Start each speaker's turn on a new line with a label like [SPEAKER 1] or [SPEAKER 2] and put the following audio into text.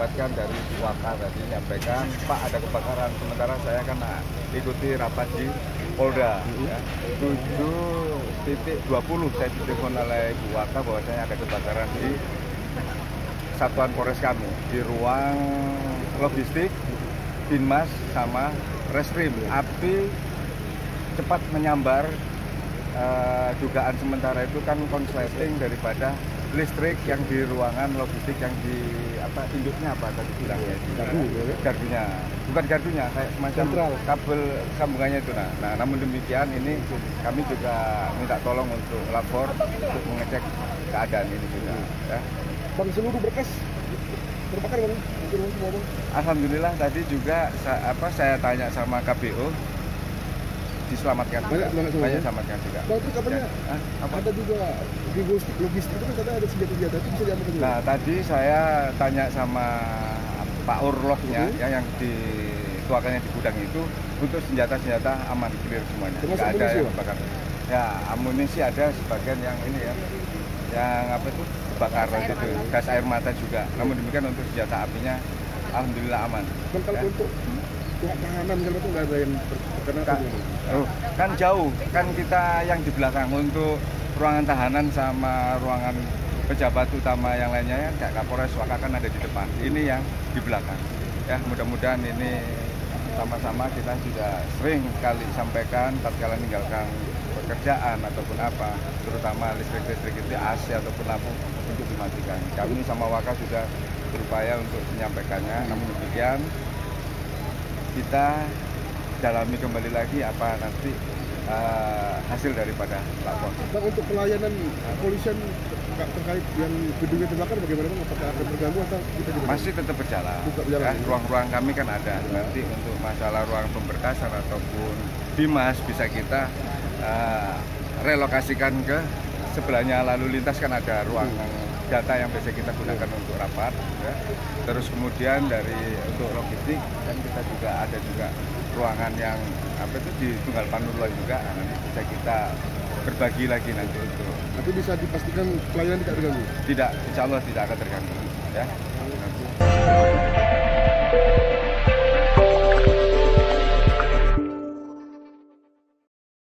[SPEAKER 1] dapatkan dari Waka tadi menyampaikan, Pak ada kebakaran, sementara saya kan ikuti rapat di Polda. Ya. 7.20 saya ditelepon oleh Bu Waka bahwasanya ada kebakaran di satuan Polres kami, di ruang logistik, Binmas sama Reskrim. Api cepat menyambar, dugaan sementara itu kan konsleting daripada listrik yang di ruangan logistik yang di induknya tadi bilangnya gardunya, bukan gardunya, kayak semacam sentral, kabel sambungannya itu. Nah namun demikian ini kami juga minta tolong untuk lapor untuk mengecek keadaan ini juga ya.
[SPEAKER 2] Bang, seluruh berkas terbakar bang?
[SPEAKER 1] Alhamdulillah tadi juga saya tanya sama KPO, diselamatkan, banyak selamatkan juga.
[SPEAKER 2] Bang, terus kabarnya ada juga di logistik itu kan katanya ada senjata-senjata itu bisa diamankan juga? Nah
[SPEAKER 1] tadi saya tanya sama Pak Urloknya yang dituakannya di gudang itu, untuk senjata-senjata aman, clear semuanya, nggak ada yang bakar. Ya amunisi ada sebagian yang ini ya, yang kebakaran itu, gas air mata juga. Namun demikian untuk senjata apinya alhamdulillah aman.
[SPEAKER 2] Kan kalau untuk tahanan kalau itu nggak ada yang terkena
[SPEAKER 1] kan jauh, kan kita yang di belakang untuk ruangan tahanan sama ruangan pejabat utama yang lainnya ya, kayak Kapolres Waka kan ada di depan, ini yang di belakang ya. Mudah-mudahan ini sama-sama kita sudah sering kali sampaikan tatkala meninggalkan pekerjaan ataupun apa, terutama listrik itu AC ataupun lampu untuk dimatikan. Kami sama Waka sudah berupaya untuk menyampaikannya, namun demikian kita dalami kembali lagi apa nanti hasil daripada lapor.
[SPEAKER 2] Bang, untuk pelayanan kepolisian terkait yang gedungnya terbakar bagaimana bang? Apakah akan terganggu atau kita juga
[SPEAKER 1] masih tetap berjalan? Ya, ruang-ruang kami kan ada. Nanti untuk masalah ruang pemberkasan ataupun Bimas bisa kita relokasikan ke sebelahnya lalu lintas, kan ada ruang data yang biasa kita gunakan untuk rapat ya. Terus kemudian untuk logistik kan kita juga ada juga ruangan yang di Tunggal Panurloy juga, nanti bisa kita berbagi lagi nanti untuk.
[SPEAKER 2] Tapi bisa dipastikan pelayanan tidak terganggu?
[SPEAKER 1] Tidak, insya Allah tidak akan terganggu ya.